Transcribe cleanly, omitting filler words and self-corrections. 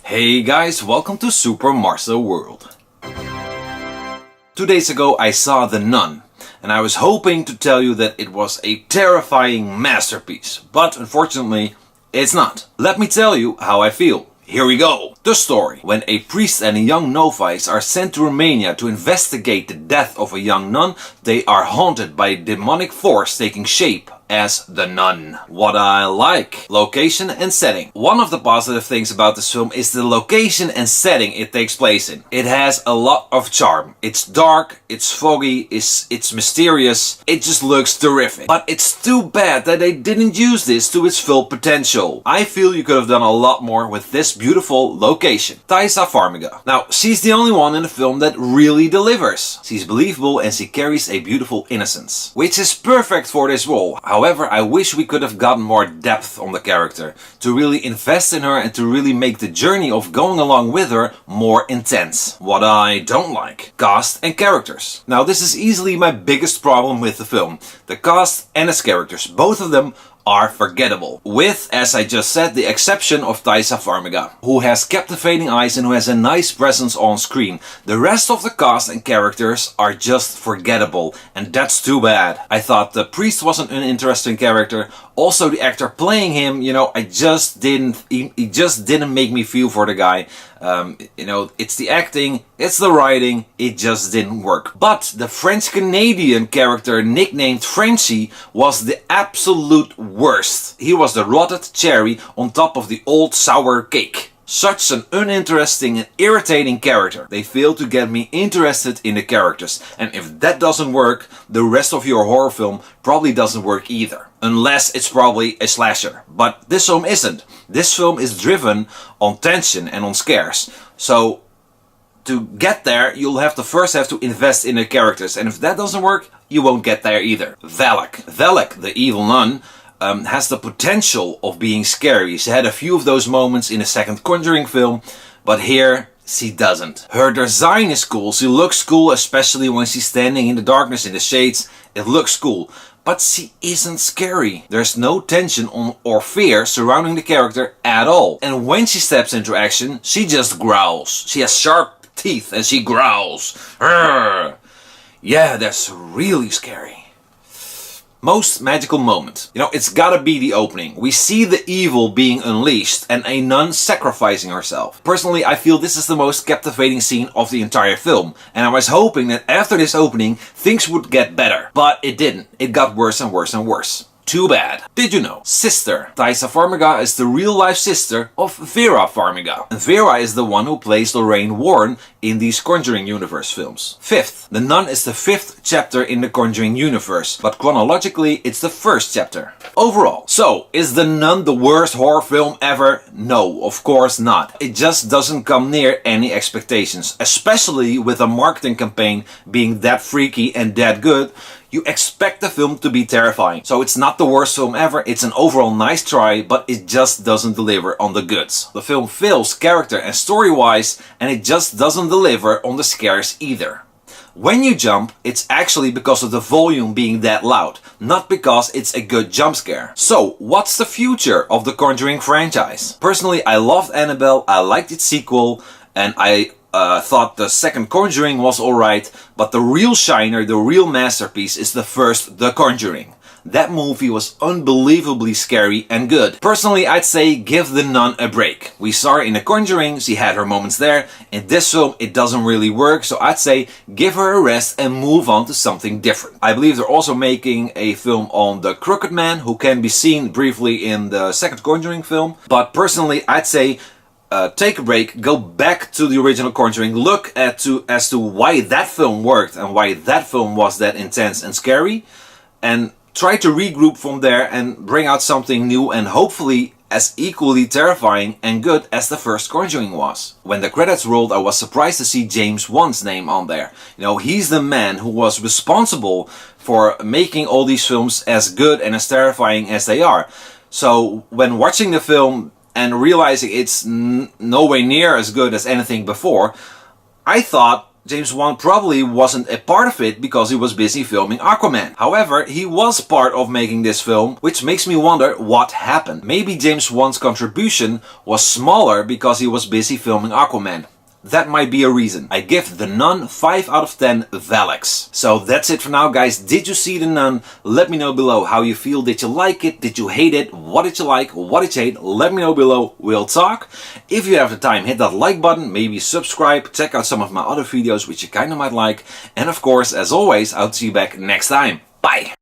Hey guys, welcome to SuperMarcelWorld. 2 days ago I saw The Nun, and I was hoping to tell you that it was a terrifying masterpiece, but unfortunately it's not. Let me tell you how I feel. Here we go. The story. When a priest and a young novice are sent to Romania to investigate the death of a young nun, they are haunted by a demonic force taking shape as the nun. What I like. Location and setting. One of the positive things about this film is the location and setting it takes place in. It has a lot of charm. It's dark, it's foggy, it's mysterious, it just looks terrific. But it's too bad that they didn't use this to its full potential. I feel you could have done a lot more with this beautiful location. Thaisa Farmiga. Now, she's the only one in the film that really delivers. She's believable and she carries a beautiful innocence, which is perfect for this role. However, I wish we could have gotten more depth on the character, to really invest in her and to really make the journey of going along with her more intense. What I don't like. Cast and characters. Now, this is easily my biggest problem with the film. The cast and its characters, both of them are forgettable. With, as I just said, the exception of Thaisa Farmiga, who has captivating eyes and who has a nice presence on screen. The rest of the cast and characters are just forgettable, and that's too bad. I thought the priest was an uninteresting character. Also, the actor playing him, he just didn't make me feel for the guy. It's the acting, it's the writing, it just didn't work. But the French-Canadian character nicknamed Frenchie was the absolute worst. He was the rotted cherry on top of the old sour cake. Such an uninteresting and irritating character. They failed to get me interested in the characters. And if that doesn't work, the rest of your horror film probably doesn't work either. Unless it's probably a slasher. But this film isn't. This film is driven on tension and on scares. So to get there, you'll first have to invest in the characters. And if that doesn't work, you won't get there either. Valak, the evil nun, has the potential of being scary. She had a few of those moments in the second Conjuring film, but here she doesn't. Her design is cool. She looks cool, especially when she's standing in the darkness, in the shades. It looks cool. But she isn't scary. There's no tension or fear surrounding the character at all. And when she steps into action, she just growls. She has sharp teeth and she growls. Urgh. Yeah, that's really scary. Most magical moment. It's gotta be the opening. We see the evil being unleashed and a nun sacrificing herself. Personally, I feel this is the most captivating scene of the entire film. And I was hoping that after this opening, things would get better. But it didn't. It got worse and worse and worse. Too bad. Did you know? Sister. Thaisa Farmiga is the real-life sister of Vera Farmiga. And Vera is the one who plays Lorraine Warren in these Conjuring Universe films. Fifth. The Nun is the 5th chapter in the Conjuring Universe, but chronologically it's the 1st chapter. Overall. So, is The Nun the worst horror film ever? No, of course not. It just doesn't come near any expectations, especially with a marketing campaign being that freaky and that good. You expect the film to be terrifying. So it's not the worst film ever, it's an overall nice try, but it just doesn't deliver on the goods. The film fails character and story-wise, and it just doesn't deliver on the scares either. When you jump, it's actually because of the volume being that loud, not because it's a good jump scare. So, what's the future of the Conjuring franchise? Personally, I loved Annabelle, I liked its sequel, and I thought the second Conjuring was alright, but the real shiner, the real masterpiece is the first The Conjuring. That movie was unbelievably scary and good. Personally, I'd say give The Nun a break. We saw her in The Conjuring, she had her moments there. In this film, it doesn't really work, so I'd say give her a rest and move on to something different. I believe they're also making a film on the Crooked Man, who can be seen briefly in the second Conjuring film. But personally, I'd say take a break, go back to the original Conjuring, look as to why that film worked and why that film was that intense and scary, and try to regroup from there and bring out something new and hopefully as equally terrifying and good as the first Conjuring was. When the credits rolled, I was surprised to see James Wan's name on there. He's the man who was responsible for making all these films as good and as terrifying as they are. So when watching the film and realizing it's nowhere near as good as anything before, I thought James Wan probably wasn't a part of it because he was busy filming Aquaman. However, he was part of making this film, which makes me wonder what happened. Maybe James Wan's contribution was smaller because he was busy filming Aquaman. That might be a reason. I give The Nun 5 out of 10 Valaks. So that's it for now, guys. Did you see The Nun? Let me know below how you feel. Did you like it? Did you hate it? What did you like? What did you hate? Let me know below. We'll talk. If you have the time, hit that like button. Maybe subscribe. Check out some of my other videos which you kind of might like. And of course, as always, I'll see you back next time. Bye!